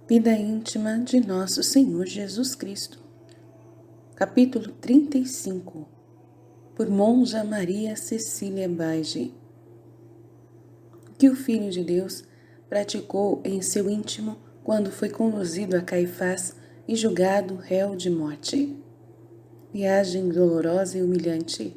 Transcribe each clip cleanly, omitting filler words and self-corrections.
Vida íntima de nosso Senhor Jesus Cristo. Capítulo 35. Por Monja Maria Cecília Bage. O que o Filho de Deus praticou em seu íntimo quando foi conduzido a Caifás e julgado réu de morte. Viagem dolorosa e humilhante.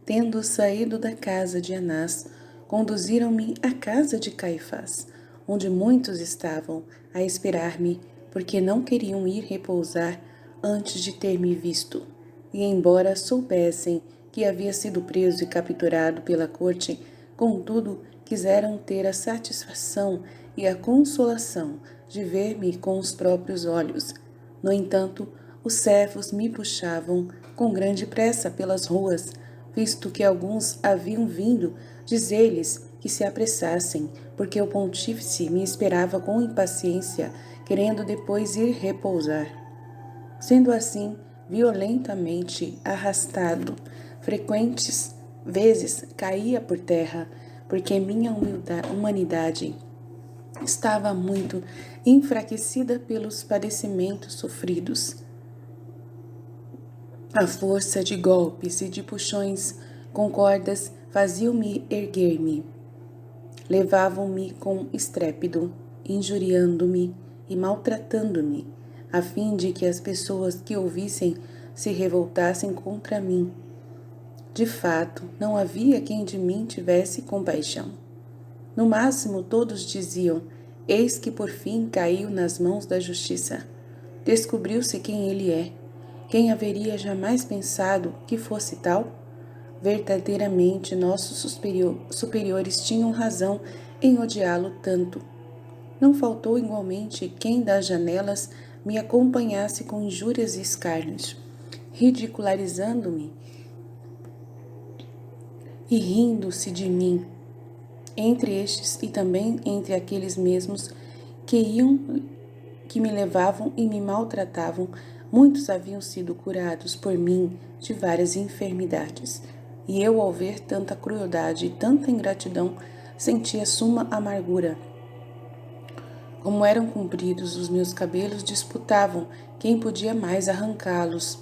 Tendo saído da casa de Anás, conduziram-me à casa de Caifás, onde muitos estavam a esperar-me, porque não queriam ir repousar antes de ter me visto. E embora soubessem que havia sido preso e capturado pela corte, contudo quiseram ter a satisfação e a consolação de ver-me com os próprios olhos. No entanto, os servos me puxavam com grande pressa pelas ruas, visto que alguns haviam vindo dizer-lhes que se apressassem, porque o pontífice me esperava com impaciência, querendo depois ir repousar. Sendo assim, violentamente arrastado, frequentes vezes caía por terra, porque minha humanidade estava muito enfraquecida pelos padecimentos sofridos. A força de golpes e de puxões com cordas faziam-me erguer-me. Levavam-me com estrépito, injuriando-me e maltratando-me, a fim de que as pessoas que ouvissem se revoltassem contra mim. De fato, não havia quem de mim tivesse compaixão. No máximo, todos diziam: eis que por fim caiu nas mãos da justiça. Descobriu-se quem ele é. Quem haveria jamais pensado que fosse tal? Verdadeiramente, nossos superiores tinham razão em odiá-lo tanto. Não faltou igualmente quem das janelas me acompanhasse com injúrias e escárnios, ridicularizando-me e rindo-se de mim. Entre estes e também entre aqueles mesmos que me levavam e me maltratavam, muitos haviam sido curados por mim de várias enfermidades. E eu, ao ver tanta crueldade e tanta ingratidão, sentia suma amargura. Como eram compridos os meus cabelos, disputavam quem podia mais arrancá-los.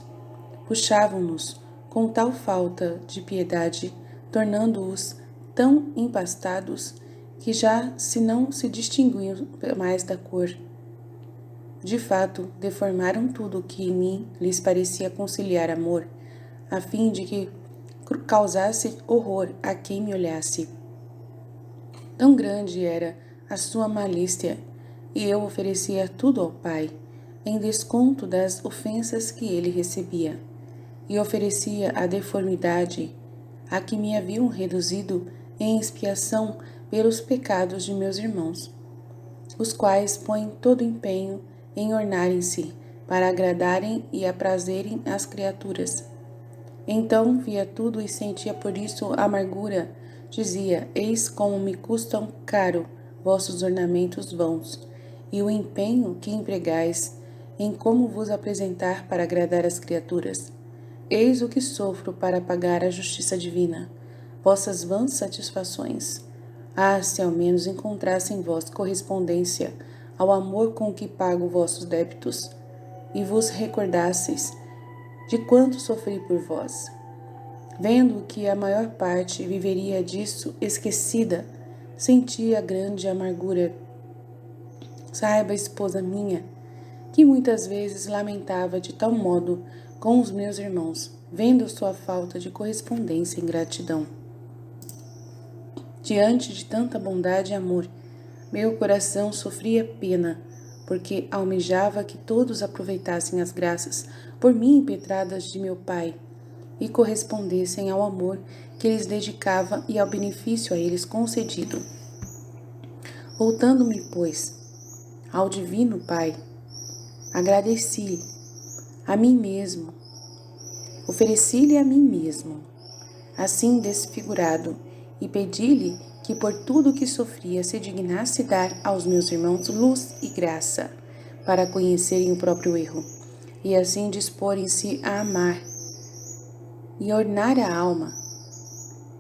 Puxavam-nos com tal falta de piedade, tornando-os tão empastados que já se não se distinguiam mais da cor. De fato, deformaram tudo o que em mim lhes parecia conciliar amor, a fim de que causasse horror a quem me olhasse. Tão grande era a sua malícia, e eu oferecia tudo ao Pai, em desconto das ofensas que ele recebia, e oferecia a deformidade a que me haviam reduzido em expiação pelos pecados de meus irmãos, os quais põem todo empenho em ornarem-se para agradarem e aprazerem as criaturas. Então via tudo e sentia por isso amargura. Dizia: eis como me custam caro vossos ornamentos vãos, e o empenho que empregais em como vos apresentar para agradar as criaturas. Eis o que sofro para pagar a justiça divina, vossas vãs satisfações. Ah, se ao menos encontrasse em vós correspondência ao amor com que pago vossos débitos, e vos recordasseis de quanto sofri por vós. Vendo que a maior parte viveria disso esquecida, sentia grande amargura. Saiba, esposa minha, que muitas vezes lamentava de tal modo com os meus irmãos, vendo sua falta de correspondência e gratidão. Diante de tanta bondade e amor, meu coração sofria pena, porque almejava que todos aproveitassem as graças por mim impetradas de meu Pai e correspondessem ao amor que lhes dedicava e ao benefício a eles concedido. Voltando-me, pois, ao Divino Pai, agradeci a mim mesmo, ofereci-lhe a mim mesmo, assim desfigurado, e pedi-lhe que por tudo o que sofria se dignasse dar aos meus irmãos luz e graça, para conhecerem o próprio erro, e assim disporem-se a amar e ornar a alma,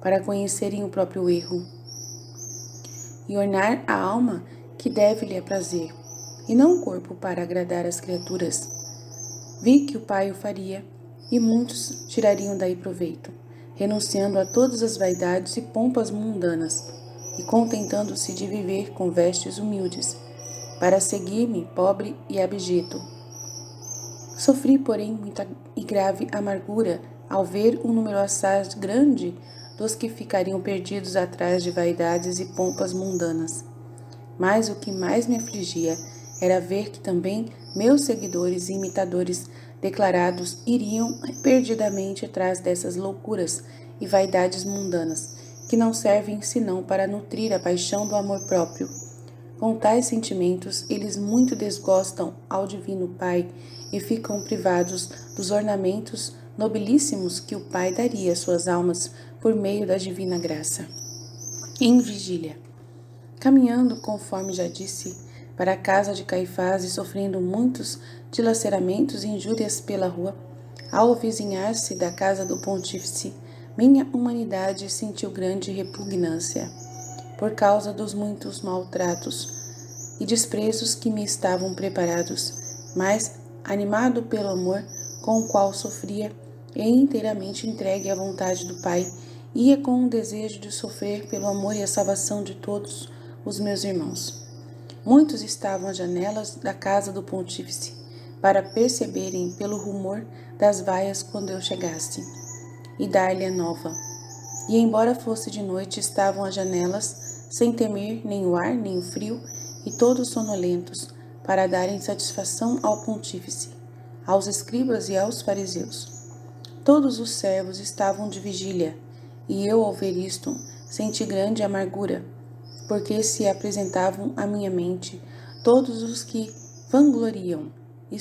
para conhecerem o próprio erro, e ornar a alma que deve lhe aprazer, e não um corpo para agradar as criaturas. Vi que o Pai o faria, e muitos tirariam daí proveito, renunciando a todas as vaidades e pompas mundanas, e contentando-se de viver com vestes humildes, para seguir-me pobre e abjeto. Sofri, porém, muita e grave amargura ao ver o número assaz grande dos que ficariam perdidos atrás de vaidades e pompas mundanas. Mas o que mais me afligia era ver que também meus seguidores e imitadores declarados iriam perdidamente atrás dessas loucuras e vaidades mundanas, que não servem senão para nutrir a paixão do amor próprio. Com tais sentimentos, eles muito desgostam ao Divino Pai e ficam privados dos ornamentos nobilíssimos que o Pai daria às suas almas por meio da divina graça. Em vigília. Caminhando, conforme já disse, para a casa de Caifás e sofrendo muitos dilaceramentos e injúrias pela rua, ao avizinhar-se da casa do pontífice, minha humanidade sentiu grande repugnância, por causa dos muitos maltratos e desprezos que me estavam preparados, mas, animado pelo amor com o qual sofria e inteiramente entregue à vontade do Pai, ia com o desejo de sofrer pelo amor e a salvação de todos os meus irmãos. Muitos estavam às janelas da casa do pontífice, para perceberem pelo rumor das vaias quando eu chegasse, e dar-lhe a nova. E embora fosse de noite, estavam às janelas, sem temer nem o ar nem o frio, e todos sonolentos, para darem satisfação ao pontífice, aos escribas e aos fariseus. Todos os servos estavam de vigília, e eu, ao ver isto, senti grande amargura, porque se apresentavam à minha mente todos os que vangloriam e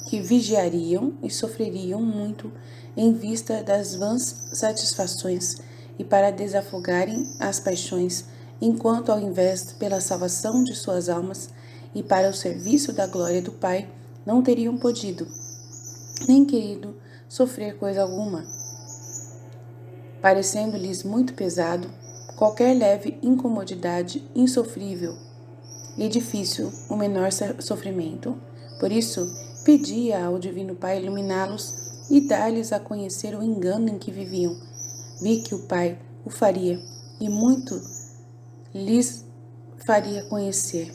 que vigiariam e sofreriam muito em vista das vãs satisfações e para desafogarem as paixões, enquanto ao invés pela salvação de suas almas e para o serviço da glória do Pai, não teriam podido, nem querido, sofrer coisa alguma, parecendo-lhes muito pesado qualquer leve incomodidade insofrível e difícil o menor sofrimento. Por isso, pedia ao Divino Pai iluminá-los e dar-lhes a conhecer o engano em que viviam. Vi que o Pai o faria e muito lhes faria conhecer,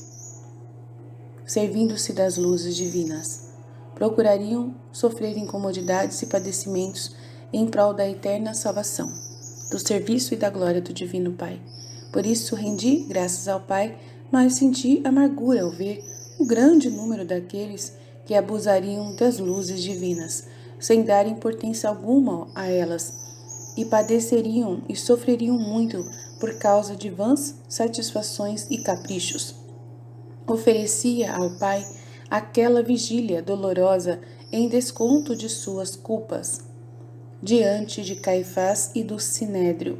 servindo-se das luzes divinas. Procurariam sofrer incomodidades e padecimentos em prol da eterna salvação, do serviço e da glória do Divino Pai. Por isso rendi graças ao Pai, mas senti amargura ao ver o grande número daqueles que abusariam das luzes divinas, sem dar importância alguma a elas, e padeceriam e sofreriam muito por causa de vãs satisfações e caprichos. Oferecia ao Pai aquela vigília dolorosa em desconto de suas culpas, diante de Caifás e do Sinédrio.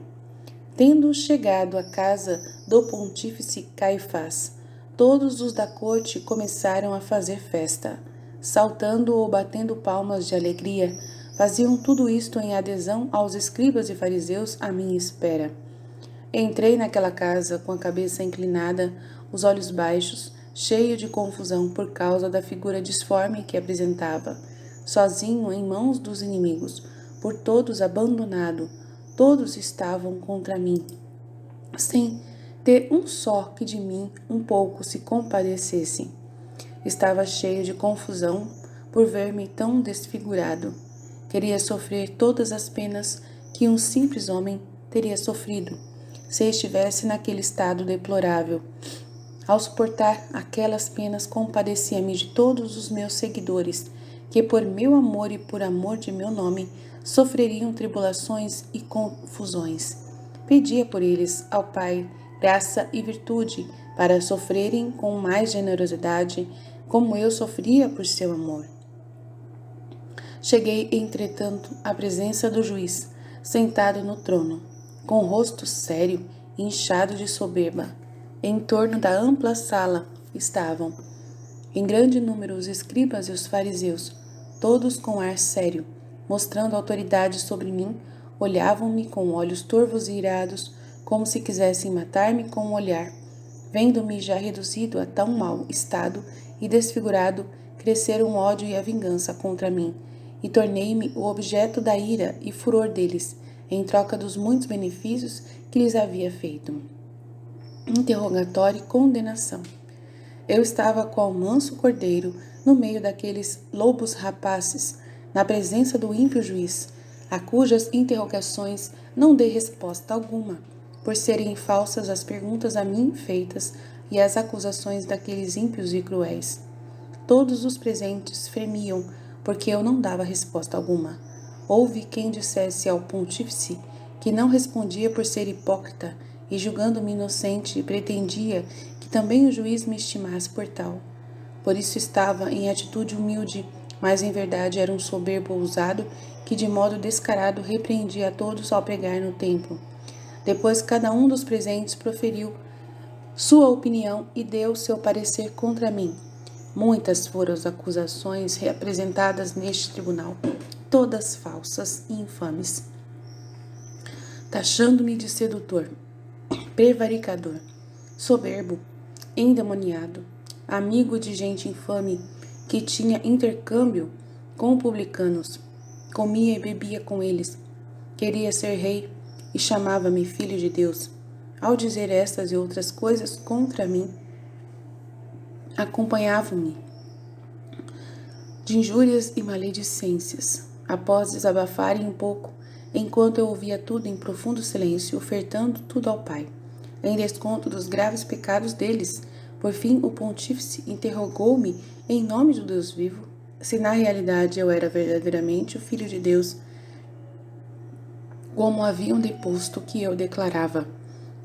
Tendo chegado à casa do pontífice Caifás, todos os da corte começaram a fazer festa, saltando ou batendo palmas de alegria. Faziam tudo isto em adesão aos escribas e fariseus à minha espera. Entrei naquela casa com a cabeça inclinada, os olhos baixos, cheio de confusão por causa da figura disforme que apresentava, sozinho em mãos dos inimigos, por todos abandonado. Todos estavam contra mim, sem ter um só que de mim um pouco se compadecesse. Estava cheio de confusão por ver-me tão desfigurado. Queria sofrer todas as penas que um simples homem teria sofrido, se estivesse naquele estado deplorável. Ao suportar aquelas penas, compadecia-me de todos os meus seguidores, que por meu amor e por amor de meu nome sofreriam tribulações e confusões. Pedia por eles ao Pai graça e virtude para sofrerem com mais generosidade, como eu sofria por seu amor. Cheguei, entretanto, à presença do juiz, sentado no trono, com o rosto sério e inchado de soberba. Em torno da ampla sala estavam, em grande número, os escribas e os fariseus, todos com ar sério, mostrando autoridade sobre mim, olhavam-me com olhos torvos e irados, como se quisessem matar-me com um olhar. Vendo-me já reduzido a tão mau estado e desfigurado, cresceram o ódio e a vingança contra mim, e tornei-me o objeto da ira e furor deles, em troca dos muitos benefícios que lhes havia feito. Interrogatório e condenação. Eu estava qual manso cordeiro no meio daqueles lobos rapaces, na presença do ímpio juiz, a cujas interrogações não dei resposta alguma, por serem falsas as perguntas a mim feitas e as acusações daqueles ímpios e cruéis. Todos os presentes fremiam, porque eu não dava resposta alguma. Houve quem dissesse ao pontífice que não respondia por ser hipócrita, e julgando-me inocente, pretendia que também o juiz me estimasse por tal. Por isso estava em atitude humilde, mas em verdade era um soberbo ousado que de modo descarado repreendia a todos ao pregar no templo. Depois cada um dos presentes proferiu sua opinião e deu seu parecer contra mim. Muitas foram as acusações apresentadas neste tribunal, todas falsas e infames, taxando-me de sedutor, prevaricador, soberbo, endemoniado, amigo de gente infame, que tinha intercâmbio com publicanos, comia e bebia com eles, queria ser rei e chamava-me filho de Deus. Ao dizer estas e outras coisas contra mim, acompanhavam-me de injúrias e maledicências. Após desabafarem um pouco, enquanto eu ouvia tudo em profundo silêncio, ofertando tudo ao Pai, em desconto dos graves pecados deles, por fim o pontífice interrogou-me em nome do Deus vivo, se na realidade eu era verdadeiramente o Filho de Deus, como haviam deposto que eu declarava.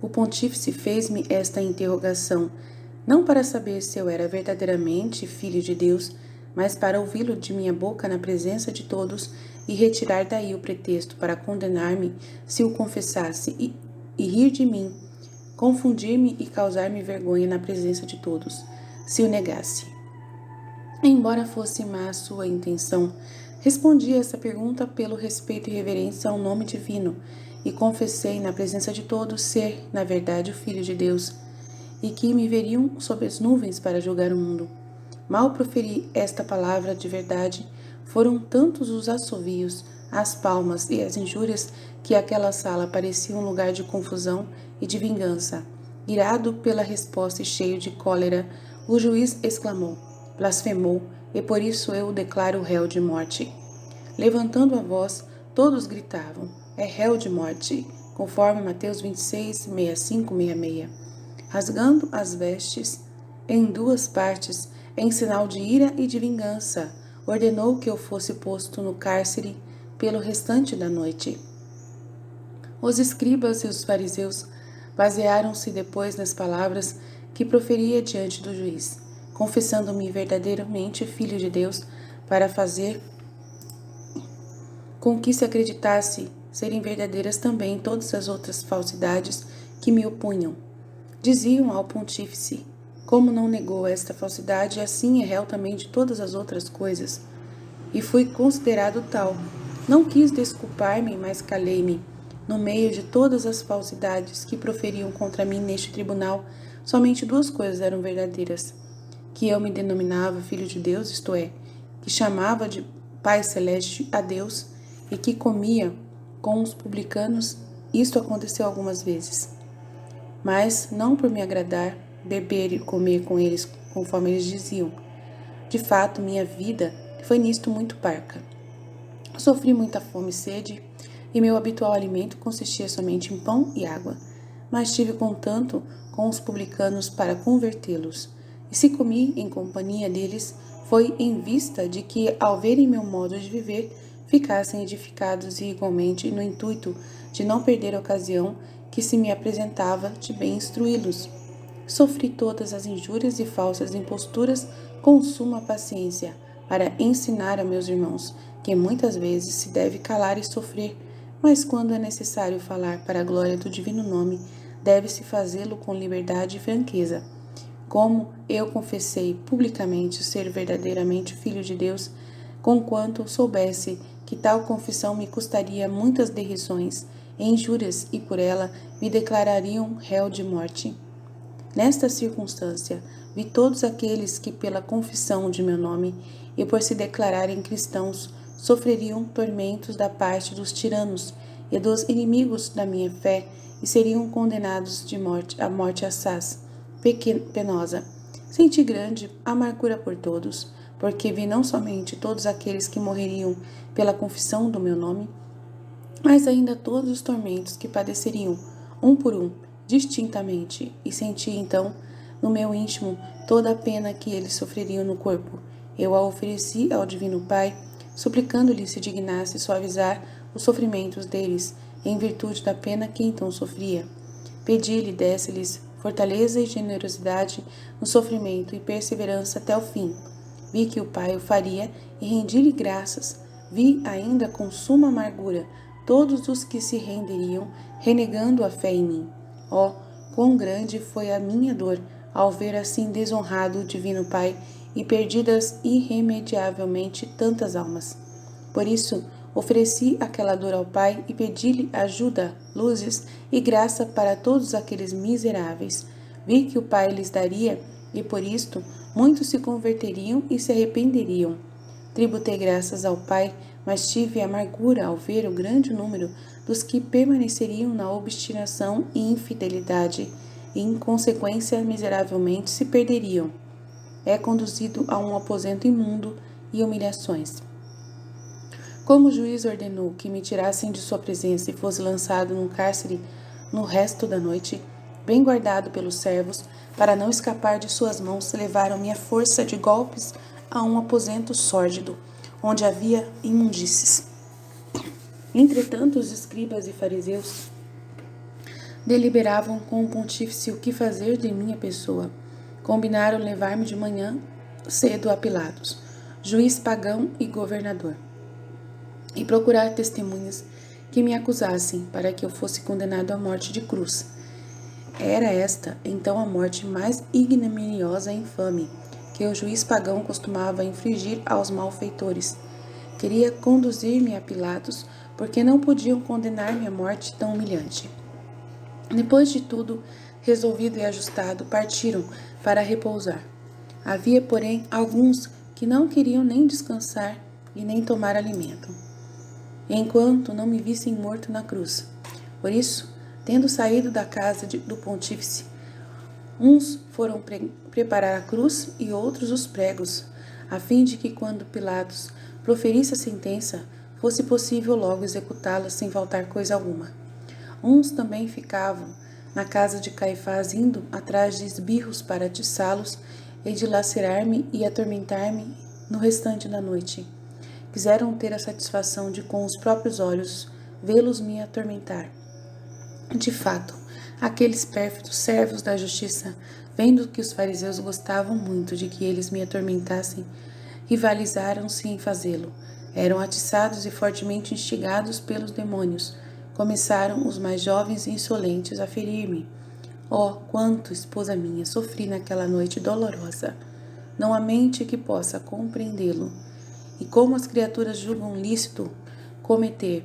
O pontífice fez-me esta interrogação, não para saber se eu era verdadeiramente filho de Deus, mas para ouvi-lo de minha boca na presença de todos e retirar daí o pretexto para condenar-me se o confessasse e rir de mim, confundir-me e causar-me vergonha na presença de todos, se o negasse. Embora fosse má a sua intenção, respondi a essa pergunta pelo respeito e reverência ao nome divino, e confessei na presença de todos ser, na verdade, o Filho de Deus, e que me veriam sob as nuvens para julgar o mundo. Mal proferi esta palavra de verdade, foram tantos os assovios, as palmas e as injúrias que aquela sala parecia um lugar de confusão e de vingança. Irado pela resposta e cheio de cólera, o juiz exclamou, blasfemou, e por isso eu o declaro réu de morte. Levantando a voz, todos gritavam, é réu de morte, conforme Mateus 26, 65, 66. Rasgando as vestes em duas partes, em sinal de ira e de vingança, ordenou que eu fosse posto no cárcere pelo restante da noite. Os escribas e os fariseus basearam-se depois nas palavras que proferia diante do juiz, confessando-me verdadeiramente filho de Deus, para fazer com que se acreditasse serem verdadeiras também todas as outras falsidades que me opunham. Diziam ao pontífice, como não negou esta falsidade, assim é réu também de todas as outras coisas. E fui considerado tal. Não quis desculpar-me, mas calei-me. No meio de todas as falsidades que proferiam contra mim neste tribunal, somente duas coisas eram verdadeiras. Que eu me denominava filho de Deus, isto é, que chamava de Pai Celeste a Deus e que comia com os publicanos, isto aconteceu algumas vezes. Mas não por me agradar, beber e comer com eles, conforme eles diziam. De fato, minha vida foi nisto muito parca. Sofri muita fome e sede, e meu habitual alimento consistia somente em pão e água. Mas tive contanto com os publicanos para convertê-los. E se comi em companhia deles, foi em vista de que, ao verem meu modo de viver, ficassem edificados e igualmente no intuito de não perder a ocasião que se me apresentava de bem instruí-los. Sofri todas as injúrias e falsas imposturas com suma paciência, para ensinar a meus irmãos que muitas vezes se deve calar e sofrer, mas quando é necessário falar para a glória do divino nome, deve-se fazê-lo com liberdade e franqueza. Como eu confessei publicamente ser verdadeiramente filho de Deus, conquanto soubesse que tal confissão me custaria muitas derrisões e injúrias e por ela me declarariam réu de morte. Nesta circunstância, vi todos aqueles que, pela confissão de meu nome e por se declararem cristãos, sofreriam tormentos da parte dos tiranos e dos inimigos da minha fé e seriam condenados de morte à morte assaz, penosa. Senti grande amargura por todos, porque vi não somente todos aqueles que morreriam pela confissão do meu nome, mas ainda todos os tormentos que padeceriam, um por um, distintamente, e senti então, no meu íntimo, toda a pena que eles sofreriam no corpo. Eu a ofereci ao Divino Pai, suplicando-lhe se dignasse suavizar os sofrimentos deles, em virtude da pena que então sofria. Pedi-lhe, desse-lhes fortaleza e generosidade no sofrimento e perseverança até o fim. Vi que o Pai o faria e rendi-lhe graças. Vi ainda com suma amargura todos os que se renderiam, renegando a fé em mim. Oh, quão grande foi a minha dor ao ver assim desonrado o Divino Pai e perdidas irremediavelmente tantas almas. Por isso, ofereci aquela dor ao Pai e pedi-lhe ajuda, luzes e graça para todos aqueles miseráveis. Vi que o Pai lhes daria, e por isto muitos se converteriam e se arrependeriam. Tributei graças ao Pai, mas tive amargura ao ver o grande número dos que permaneceriam na obstinação e infidelidade, e em consequência miseravelmente se perderiam. É conduzido a um aposento imundo e humilhações. Como o juiz ordenou que me tirassem de sua presença e fosse lançado num cárcere no resto da noite, bem guardado pelos servos, para não escapar de suas mãos, levaram-me à força de golpes a um aposento sórdido, onde havia imundícies. Entretanto, os escribas e fariseus deliberavam com o pontífice o que fazer de minha pessoa. Combinaram levar-me de manhã cedo a Pilatos, juiz pagão e governador, e procurar testemunhas que me acusassem para que eu fosse condenado à morte de cruz. Era esta, então, a morte mais ignominiosa e infame que o juiz pagão costumava infligir aos malfeitores. Queria conduzir-me a Pilatos, porque não podiam condenar-me à morte tão humilhante. Depois de tudo resolvido e ajustado, partiram para repousar. Havia, porém, alguns que não queriam nem descansar e nem tomar alimento, enquanto não me vissem morto na cruz. Por isso, tendo saído da casa do pontífice, uns foram preparar a cruz e outros os pregos, a fim de que, quando Pilatos proferisse a sentença, fosse possível logo executá-la sem faltar coisa alguma. Uns também ficavam na casa de Caifás, indo atrás de esbirros para atiçá-los e dilacerar-me e atormentar-me no restante da noite. Quiseram ter a satisfação de, com os próprios olhos, vê-los me atormentar. De fato, aqueles pérfidos servos da justiça, vendo que os fariseus gostavam muito de que eles me atormentassem, rivalizaram-se em fazê-lo. Eram atiçados e fortemente instigados pelos demônios. Começaram os mais jovens e insolentes a ferir-me. Oh, quanto, esposa minha, sofri naquela noite dolorosa! Não há mente que possa compreendê-lo. E como as criaturas julgam lícito cometer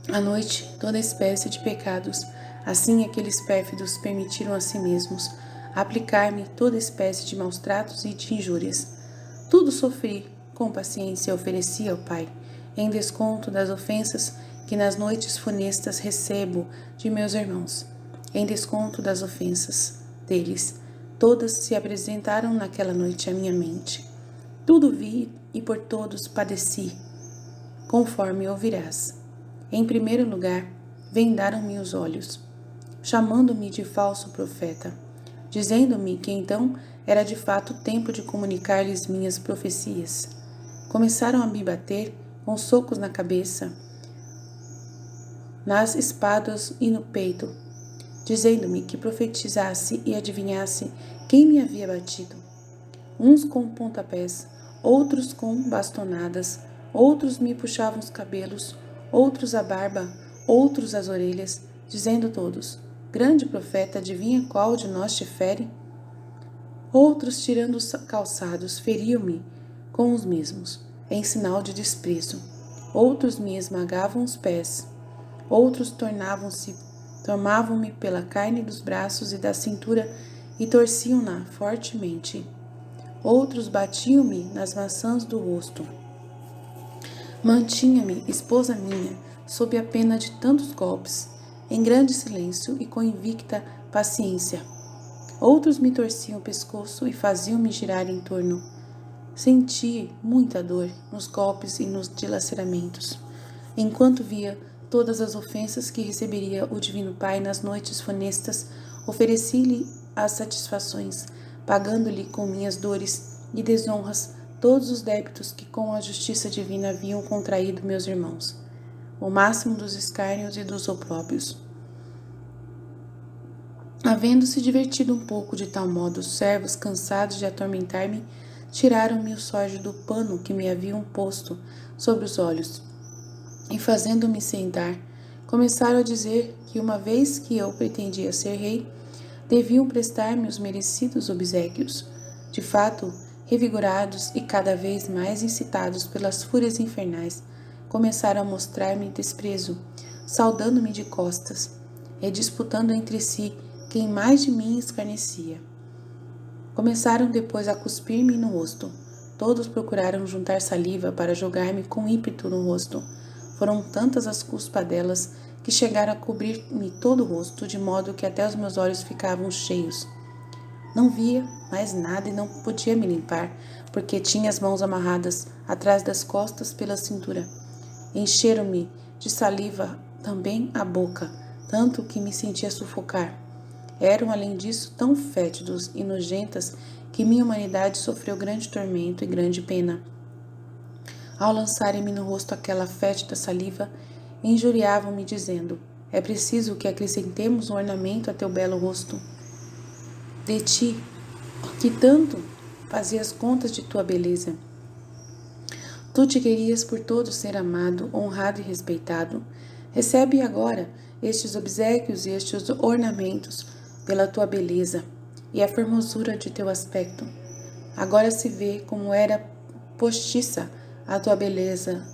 à noite toda espécie de pecados, assim aqueles pérfidos permitiram a si mesmos aplicar-me toda espécie de maus tratos e de injúrias. Tudo sofri, com paciência ofereci ao Pai, em desconto das ofensas que nas noites funestas recebo de meus irmãos. Em desconto das ofensas deles, todas se apresentaram naquela noite à minha mente. Tudo vi e por todos padeci, conforme ouvirás. Em primeiro lugar, vendaram-me os olhos, chamando-me de falso profeta, dizendo-me que então era de fato tempo de comunicar-lhes minhas profecias. Começaram a me bater com socos na cabeça, nas espadas e no peito, dizendo-me que profetizasse e adivinhasse quem me havia batido. Uns com pontapés, outros com bastonadas, outros me puxavam os cabelos, outros a barba, outros as orelhas, dizendo todos: grande profeta, adivinha qual de nós te fere? Outros, tirando os calçados, feriam-me com os mesmos, em sinal de desprezo. Outros me esmagavam os pés, outros tomavam-me pela carne dos braços e da cintura e torciam-na fortemente. Outros batiam-me nas maçãs do rosto. Mantinha-me, esposa minha, sob a pena de tantos golpes, em grande silêncio e com invicta paciência. Outros me torciam o pescoço e faziam-me girar em torno. Senti muita dor nos golpes e nos dilaceramentos, enquanto via todas as ofensas que receberia o Divino Pai nas noites funestas. Ofereci-lhe as satisfações, pagando-lhe com minhas dores e desonras todos os débitos que com a justiça divina haviam contraído meus irmãos, o máximo dos escárnios e dos opróbrios. Havendo-se divertido um pouco de tal modo, os servos, cansados de atormentar-me, tiraram-me o sórdido pano que me haviam posto sobre os olhos, e fazendo-me sentar, começaram a dizer que, uma vez que eu pretendia ser rei, deviam prestar-me os merecidos obséquios. De fato, revigorados e cada vez mais incitados pelas fúrias infernais, começaram a mostrar-me desprezo, saudando-me de costas e disputando entre si quem mais de mim escarnecia. Começaram depois a cuspir-me no rosto. Todos procuraram juntar saliva para jogar-me com ímpeto no rosto. Foram tantas as cuspadelas que chegaram a cobrir-me todo o rosto, de modo que até os meus olhos ficavam cheios. Não via mais nada e não podia me limpar, porque tinha as mãos amarradas atrás das costas pela cintura. Encheram-me de saliva também a boca, tanto que me sentia sufocar. Eram, além disso, tão fétidos e nojentas que minha humanidade sofreu grande tormento e grande pena. Ao lançarem-me no rosto aquela fétida saliva, injuriavam-me dizendo: é preciso que acrescentemos um ornamento a teu belo rosto. De ti, que tanto fazias contas de tua beleza. Tu te querias por todos ser amado, honrado e respeitado. Recebe agora estes obséquios e estes ornamentos pela tua beleza e a formosura de teu aspecto. Agora se vê como era postiça a tua beleza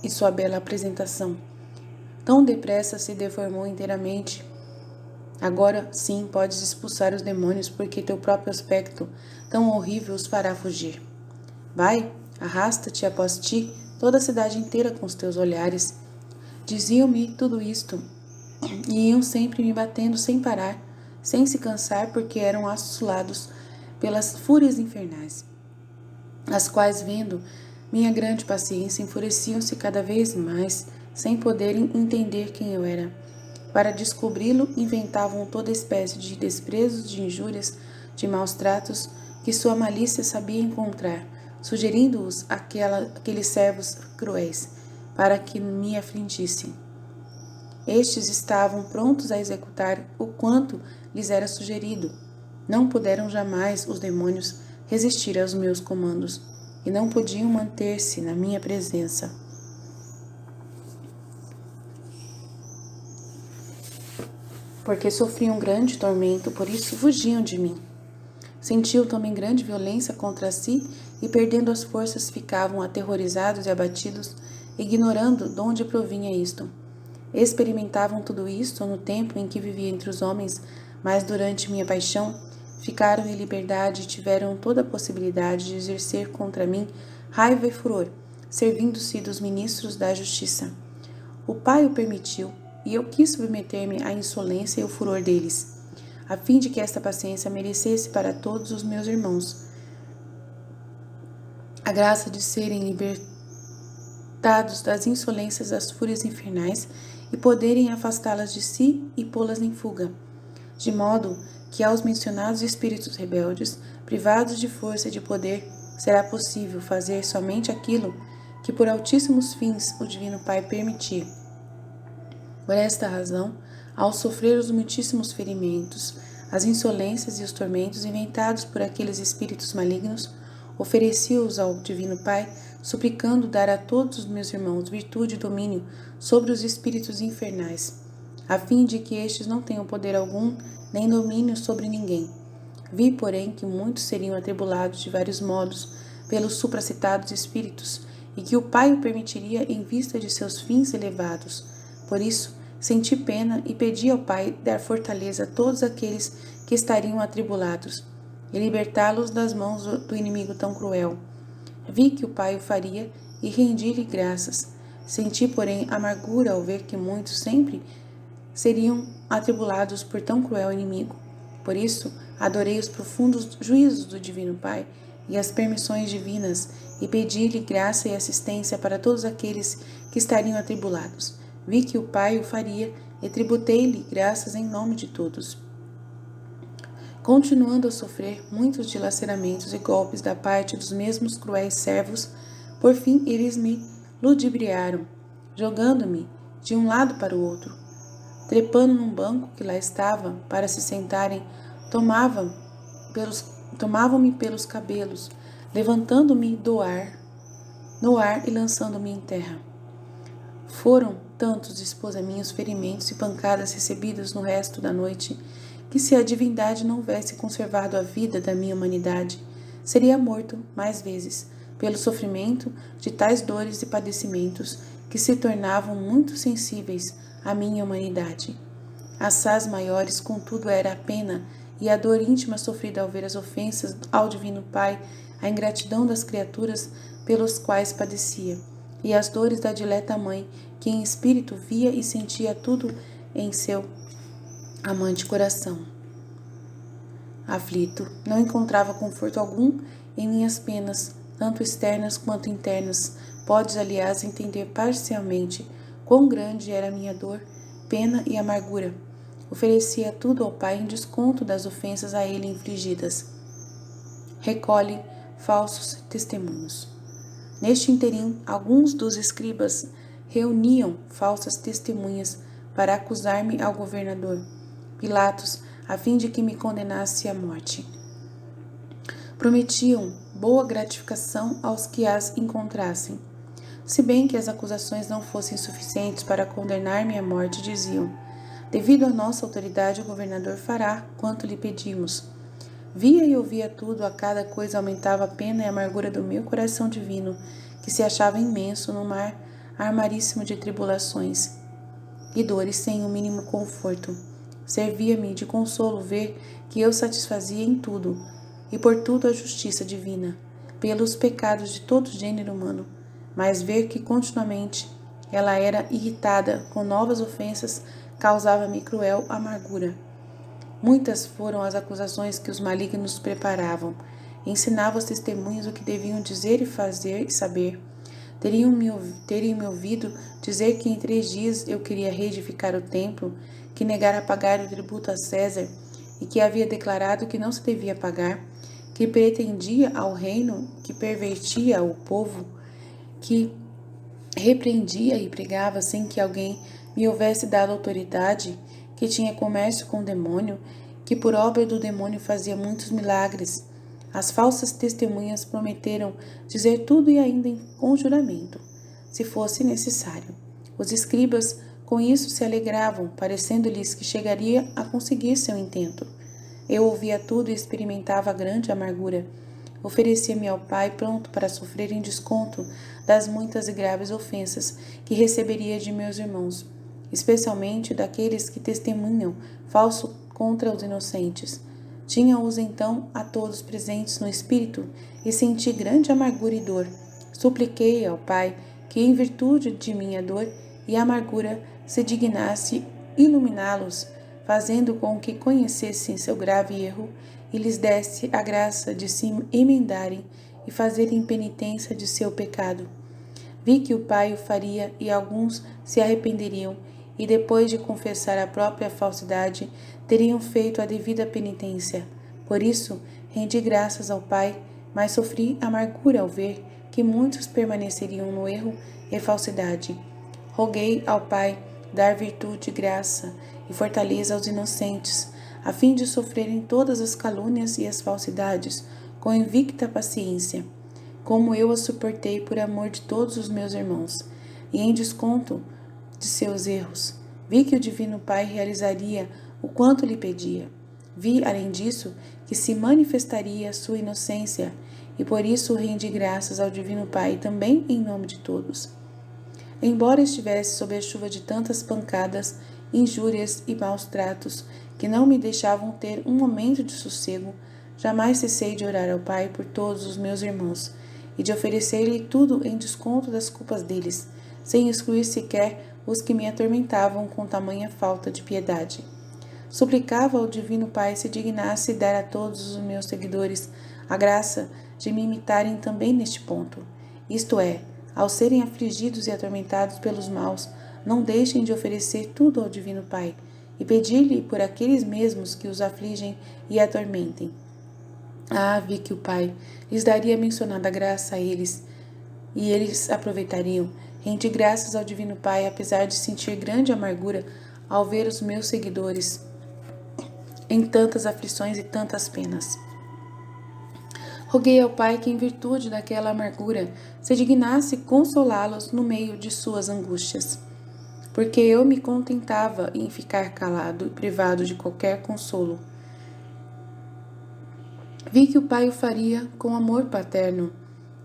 e sua bela apresentação. Tão depressa se deformou inteiramente. Agora sim podes expulsar os demônios, porque teu próprio aspecto tão horrível os fará fugir. Vai, arrasta-te após ti toda a cidade inteira com os teus olhares. Diziam-me tudo isto, e iam sempre me batendo sem parar, sem se cansar, porque eram assolados pelas fúrias infernais, as quais, vendo minha grande paciência, enfureciam-se cada vez mais, sem poderem entender quem eu era. Para descobri-lo, inventavam toda espécie de desprezos, de injúrias, de maus tratos, que sua malícia sabia encontrar, sugerindo-os aqueles servos cruéis, para que me afligissem. Estes estavam prontos a executar o quanto lhes era sugerido. Não puderam jamais os demônios resistir aos meus comandos, e não podiam manter-se na minha presença. Porque sofriam grande tormento, por isso fugiam de mim. Sentiam também grande violência contra si e, perdendo as forças, ficavam aterrorizados e abatidos, ignorando de onde provinha isto. Experimentavam tudo isto no tempo em que vivia entre os homens, mas durante minha paixão ficaram em liberdade e tiveram toda a possibilidade de exercer contra mim raiva e furor, servindo-se dos ministros da justiça. O Pai o permitiu, e eu quis submeter-me à insolência e ao furor deles, a fim de que esta paciência merecesse para todos os meus irmãos a graça de serem libertados das insolências das fúrias infernais e poderem afastá-las de si e pô-las em fuga, de modo que aos mencionados espíritos rebeldes, privados de força e de poder, será possível fazer somente aquilo que por altíssimos fins o Divino Pai permitir. Por esta razão, ao sofrer os muitíssimos ferimentos, as insolências e os tormentos inventados por aqueles espíritos malignos, ofereci-os ao Divino Pai, suplicando dar a todos os meus irmãos virtude e domínio sobre os espíritos infernais, a fim de que estes não tenham poder algum, nem domínio sobre ninguém. Vi, porém, que muitos seriam atribulados de vários modos pelos supracitados espíritos, e que o Pai o permitiria em vista de seus fins elevados. Por isso, senti pena e pedi ao Pai dar fortaleza a todos aqueles que estariam atribulados, e libertá-los das mãos do inimigo tão cruel. Vi que o Pai o faria e rendi-lhe graças. Senti, porém, amargura ao ver que muitos sempre seriam atribulados por tão cruel inimigo. Por isso, adorei os profundos juízos do Divino Pai e as permissões divinas, e pedi-lhe graça e assistência para todos aqueles que estariam atribulados. Vi que o Pai o faria e tributei-lhe graças em nome de todos. Continuando a sofrer muitos dilaceramentos e golpes da parte dos mesmos cruéis servos, por fim eles me ludibriaram, jogando-me de um lado para o outro. Trepando num banco que lá estava para se sentarem, tomavam-me pelos cabelos, levantando-me no ar e lançando-me em terra. Foram tantos, esposa minha, os ferimentos e pancadas recebidas no resto da noite, que se a divindade não houvesse conservado a vida da minha humanidade, seria morto mais vezes, pelo sofrimento de tais dores e padecimentos que se tornavam muito sensíveis à minha humanidade. Assaz maiores, contudo, era a pena e a dor íntima sofrida ao ver as ofensas ao Divino Pai, a ingratidão das criaturas pelos quais padecia, e as dores da dileta mãe, que em espírito via e sentia tudo em seu amante coração. Aflito, não encontrava conforto algum em minhas penas, tanto externas quanto internas. Podes, aliás, entender parcialmente quão grande era a minha dor, pena e amargura. Oferecia tudo ao Pai em desconto das ofensas a ele infligidas. Recolhe falsos testemunhos. Neste interim, alguns dos escribas reuniam falsas testemunhas para acusar-me ao governador Pilatos, a fim de que me condenasse à morte. Prometiam boa gratificação aos que as encontrassem. Se bem que as acusações não fossem suficientes para condenar-me à morte, diziam: devido à nossa autoridade, o governador fará quanto lhe pedimos. Via e ouvia tudo, a cada coisa aumentava a pena e a amargura do meu coração divino, que se achava imenso no mar armaríssimo de tribulações e dores sem o mínimo conforto. Servia-me de consolo ver que eu satisfazia em tudo, e por tudo a justiça divina, pelos pecados de todo gênero humano, mas ver que continuamente ela era irritada com novas ofensas causava-me cruel amargura. Muitas foram as acusações que os malignos preparavam. Ensinava aos testemunhas o que deviam dizer e fazer e saber. Teriam-me ouvido dizer que em 3 dias eu queria reedificar o templo, que negara pagar o tributo a César e que havia declarado que não se devia pagar, que pretendia ao reino, que pervertia o povo, que repreendia e pregava sem que alguém me houvesse dado autoridade, que tinha comércio com o demônio, que por obra do demônio fazia muitos milagres. As falsas testemunhas prometeram dizer tudo e ainda em conjuramento, se fosse necessário. Os escribas com isso se alegravam, parecendo-lhes que chegaria a conseguir seu intento. Eu ouvia tudo e experimentava grande amargura. Oferecia-me ao Pai pronto para sofrer em desconto das muitas e graves ofensas que receberia de meus irmãos, especialmente daqueles que testemunham falso contra os inocentes. Tinha-os então a todos presentes no espírito e senti grande amargura e dor. Supliquei ao Pai que, em virtude de minha dor e amargura, se dignasse iluminá-los, fazendo com que conhecessem seu grave erro e lhes desse a graça de se emendarem e fazerem penitência de seu pecado. Vi que o Pai o faria e alguns se arrependeriam e, depois de confessar a própria falsidade, teriam feito a devida penitência. Por isso, rendi graças ao Pai, mas sofri amargura ao ver que muitos permaneceriam no erro e falsidade. Roguei ao Pai dar virtude, graça e fortaleza aos inocentes, a fim de sofrerem todas as calúnias e as falsidades com invicta paciência, como eu as suportei por amor de todos os meus irmãos, e em desconto de seus erros. Vi que o Divino Pai realizaria o quanto lhe pedia. Vi, além disso, que se manifestaria a sua inocência, e por isso rendi graças ao Divino Pai também em nome de todos. Embora estivesse sob a chuva de tantas pancadas, injúrias e maus tratos, que não me deixavam ter um momento de sossego, jamais cessei de orar ao Pai por todos os meus irmãos e de oferecer-lhe tudo em desconto das culpas deles, sem excluir sequer os que me atormentavam com tamanha falta de piedade. Suplicava ao Divino Pai se dignasse dar a todos os meus seguidores a graça de me imitarem também neste ponto, isto é, ao serem afligidos e atormentados pelos maus, não deixem de oferecer tudo ao Divino Pai e pedir-lhe por aqueles mesmos que os afligem e atormentem. Vi que o Pai lhes daria a mencionada graça a eles, e eles aproveitariam. Rendi graças ao Divino Pai, apesar de sentir grande amargura ao ver os meus seguidores em tantas aflições e tantas penas. Roguei ao Pai que, em virtude daquela amargura, se dignasse consolá-los no meio de suas angústias, porque eu me contentava em ficar calado e privado de qualquer consolo. Vi que o Pai o faria com amor paterno,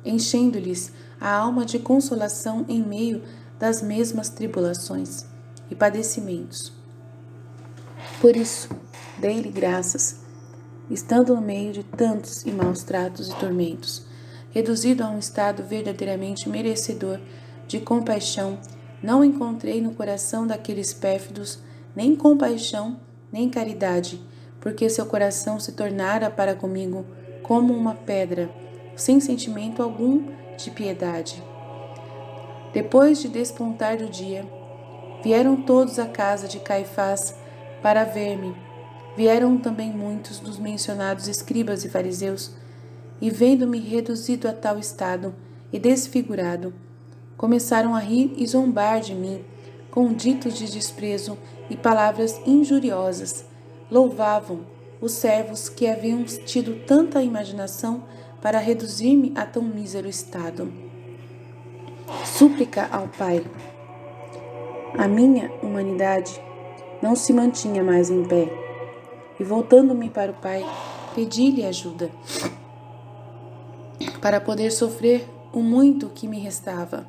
enchendo-lhes a alma de consolação em meio das mesmas tribulações e padecimentos. Por isso, dei-lhe graças, estando no meio de tantos e maus tratos e tormentos, reduzido a um estado verdadeiramente merecedor de compaixão, não encontrei no coração daqueles pérfidos nem compaixão nem caridade, porque seu coração se tornara para comigo como uma pedra, sem sentimento algum de piedade. Depois de despontar do dia, vieram todos à casa de Caifás para ver-me. Vieram também muitos dos mencionados escribas e fariseus, e vendo-me reduzido a tal estado e desfigurado, começaram a rir e zombar de mim, com ditos de desprezo e palavras injuriosas. Louvavam os servos que haviam tido tanta imaginação para reduzir-me a tão mísero estado. Súplica ao Pai. A minha humanidade não se mantinha mais em pé, e voltando-me para o Pai, pedi-lhe ajuda para poder sofrer o muito que me restava.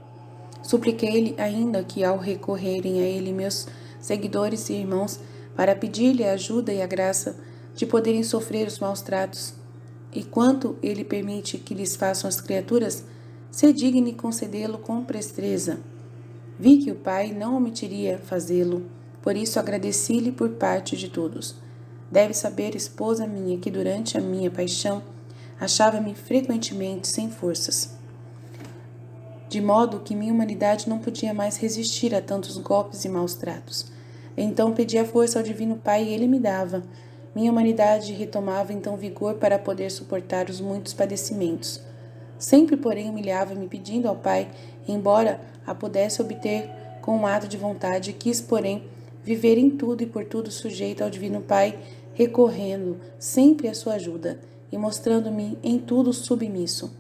Supliquei-lhe ainda que, ao recorrerem a ele meus seguidores e irmãos, para pedir-lhe a ajuda e a graça de poderem sofrer os maus tratos, e quanto ele permite que lhes façam as criaturas, se digne concedê-lo com presteza. Vi que o Pai não omitiria fazê-lo, por isso agradeci-lhe por parte de todos. Deve saber, esposa minha, que durante a minha paixão achava-me frequentemente sem forças, de modo que minha humanidade não podia mais resistir a tantos golpes e maus tratos. Então pedi a força ao Divino Pai e ele me dava. Minha humanidade retomava então vigor para poder suportar os muitos padecimentos. Sempre, porém, humilhava-me pedindo ao Pai, embora a pudesse obter com um ato de vontade, quis, porém, viver em tudo e por tudo sujeito ao Divino Pai, recorrendo sempre à sua ajuda e mostrando-me em tudo submisso.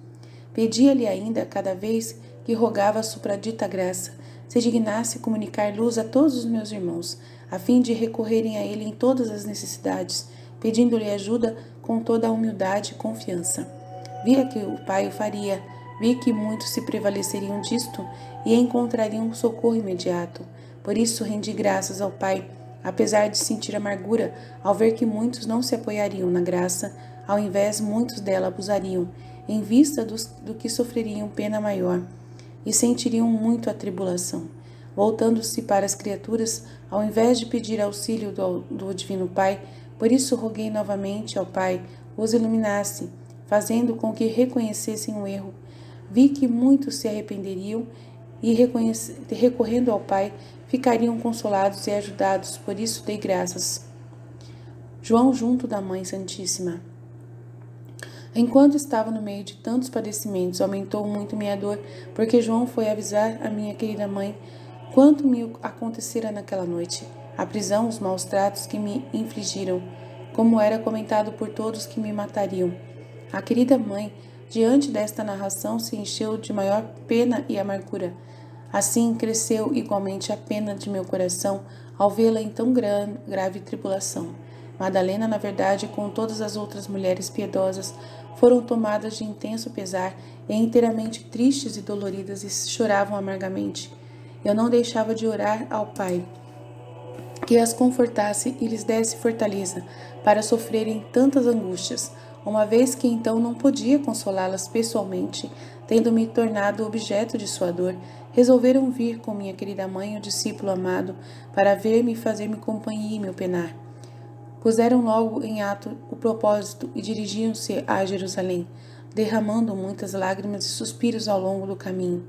Pedia-lhe ainda, cada vez que rogava a supradita graça, se dignasse comunicar luz a todos os meus irmãos, a fim de recorrerem a ele em todas as necessidades, pedindo-lhe ajuda com toda a humildade e confiança. Via que o Pai o faria, vi que muitos se prevaleceriam disto e encontrariam socorro imediato. Por isso rendi graças ao Pai, apesar de sentir amargura ao ver que muitos não se apoiariam na graça, ao invés muitos dela abusariam, em vista do que sofreriam pena maior, e sentiriam muito a tribulação. Voltando-se para as criaturas, ao invés de pedir auxílio do Divino Pai, por isso roguei novamente ao Pai os iluminasse, fazendo com que reconhecessem o erro. Vi que muitos se arrependeriam e, recorrendo ao Pai, ficariam consolados e ajudados, por isso dei graças. João junto da Mãe Santíssima. Enquanto estava no meio de tantos padecimentos, aumentou muito minha dor, porque João foi avisar a minha querida mãe quanto me acontecera naquela noite, a prisão, os maus tratos que me infligiram, como era comentado por todos que me matariam. A querida mãe, diante desta narração, se encheu de maior pena e amargura. Assim cresceu igualmente a pena de meu coração ao vê-la em tão grave tribulação. Madalena, na verdade, com todas as outras mulheres piedosas, foram tomadas de intenso pesar e inteiramente tristes e doloridas e choravam amargamente. Eu não deixava de orar ao Pai, que as confortasse e lhes desse fortaleza para sofrerem tantas angústias, uma vez que então não podia consolá-las pessoalmente, tendo me tornado objeto de sua dor, resolveram vir com minha querida mãe, o discípulo amado, para ver-me e fazer-me companhia em meu penar. Puseram logo em ato o propósito e dirigiam-se a Jerusalém, derramando muitas lágrimas e suspiros ao longo do caminho.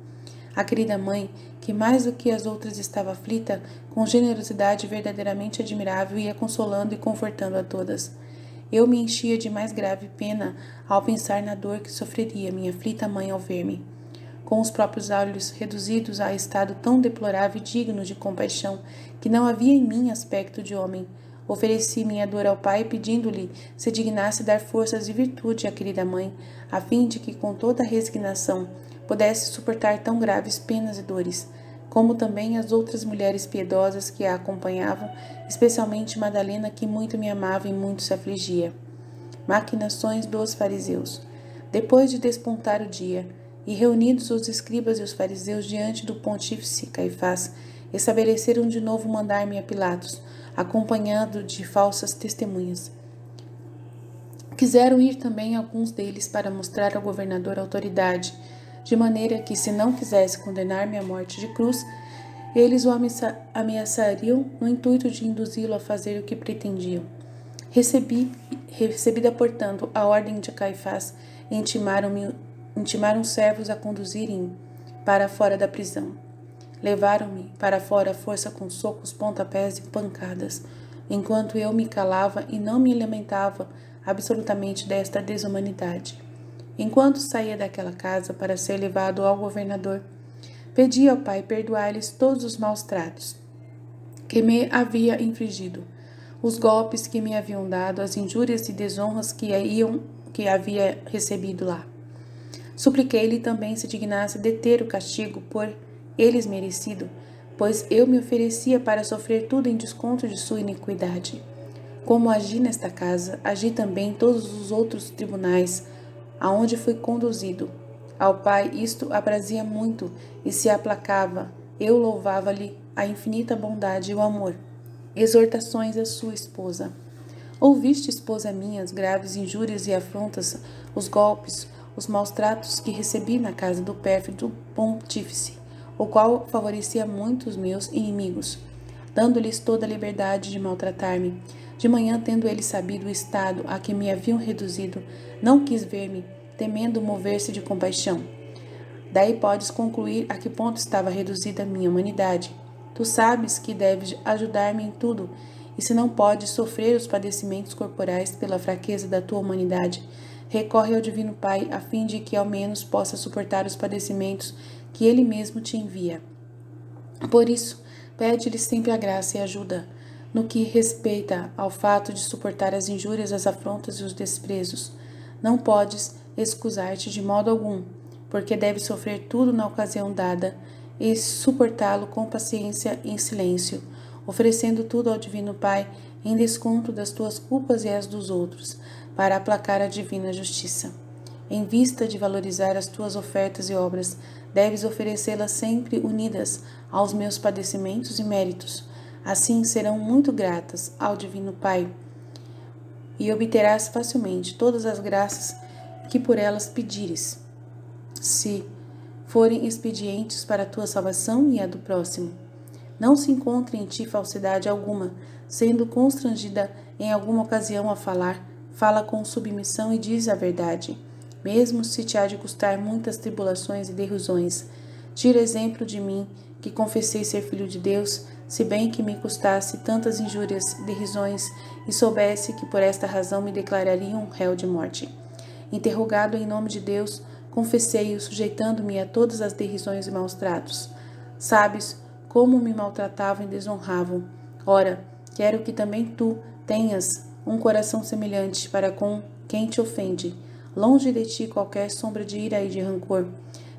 A querida mãe, que mais do que as outras estava aflita, com generosidade verdadeiramente admirável, ia consolando e confortando a todas. Eu me enchia de mais grave pena ao pensar na dor que sofreria minha aflita mãe ao ver-me. Com os próprios olhos reduzidos a estado tão deplorável e digno de compaixão, que não havia em mim aspecto de homem, ofereci minha dor ao pai, pedindo-lhe se dignasse dar forças e virtude à querida mãe, a fim de que com toda a resignação pudesse suportar tão graves penas e dores, como também as outras mulheres piedosas que a acompanhavam, especialmente Madalena, que muito me amava e muito se afligia. Maquinações dos fariseus. Depois de despontar o dia, e reunidos os escribas e os fariseus diante do pontífice Caifás, estabeleceram de novo mandar-me a Pilatos, acompanhado de falsas testemunhas. Quiseram ir também alguns deles para mostrar ao governador autoridade, de maneira que, se não quisesse condenar-me à morte de cruz, eles o ameaçariam no intuito de induzi-lo a fazer o que pretendiam. Recebida, portanto, a ordem de Caifás, intimaram servos a conduzirem-me para fora da prisão. Levaram-me para fora à força com socos, pontapés e pancadas, enquanto eu me calava e não me lamentava absolutamente desta desumanidade. Enquanto saía daquela casa para ser levado ao governador, pedi ao pai perdoar-lhes todos os maus tratos que me havia infligido, os golpes que me haviam dado, as injúrias e desonras que havia recebido lá. Supliquei-lhe também se dignasse deter o castigo por eles merecido, pois eu me oferecia para sofrer tudo em desconto de sua iniquidade. Como agi nesta casa, agi também em todos os outros tribunais, aonde fui conduzido. Ao Pai isto aprazia muito e se aplacava. Eu louvava-lhe a infinita bondade e o amor. Exortações à sua esposa. Ouviste, esposa minha, as graves injúrias e afrontas, os golpes, os maus tratos que recebi na casa do pérfido pontífice, o qual favorecia muito os meus inimigos, dando-lhes toda a liberdade de maltratar-me. De manhã, tendo ele sabido o estado a que me haviam reduzido, não quis ver-me, temendo mover-se de compaixão. Daí podes concluir a que ponto estava reduzida a minha humanidade. Tu sabes que deves ajudar-me em tudo, e se não podes sofrer os padecimentos corporais pela fraqueza da tua humanidade, recorre ao Divino Pai, a fim de que ao menos possa suportar os padecimentos que Ele mesmo te envia. Por isso, pede-lhe sempre a graça e ajuda, no que respeita ao fato de suportar as injúrias, as afrontas e os desprezos. Não podes excusar-te de modo algum, porque deves sofrer tudo na ocasião dada e suportá-lo com paciência e em silêncio, oferecendo tudo ao Divino Pai em desconto das tuas culpas e as dos outros, para aplacar a divina justiça. Em vista de valorizar as tuas ofertas e obras, deves oferecê-las sempre unidas aos meus padecimentos e méritos. Assim serão muito gratas ao Divino Pai, e obterás facilmente todas as graças que por elas pedires, se forem expedientes para a tua salvação e a do próximo. Não se encontre em ti falsidade alguma, sendo constrangida em alguma ocasião a falar, fala com submissão e diz a verdade, mesmo se te há de custar muitas tribulações e derrusões. Tira exemplo de mim, que confessei ser filho de Deus, se bem que me custasse tantas injúrias, derrisões, e soubesse que por esta razão me declarariam réu de morte. Interrogado em nome de Deus, confessei-o, sujeitando-me a todas as derrisões e maus tratos. Sabes como me maltratavam e desonravam. Ora, quero que também tu tenhas um coração semelhante para com quem te ofende. Longe de ti qualquer sombra de ira e de rancor.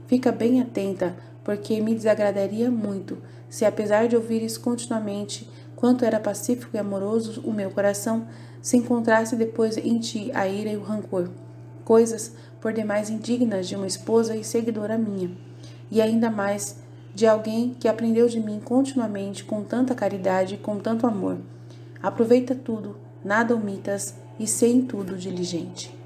Fica bem atenta, porque me desagradaria muito se, apesar de ouvires continuamente quanto era pacífico e amoroso o meu coração, se encontrasse depois em ti a ira e o rancor, coisas por demais indignas de uma esposa e seguidora minha, e ainda mais de alguém que aprendeu de mim continuamente com tanta caridade e com tanto amor. Aproveita tudo, nada omitas e sê em tudo diligente.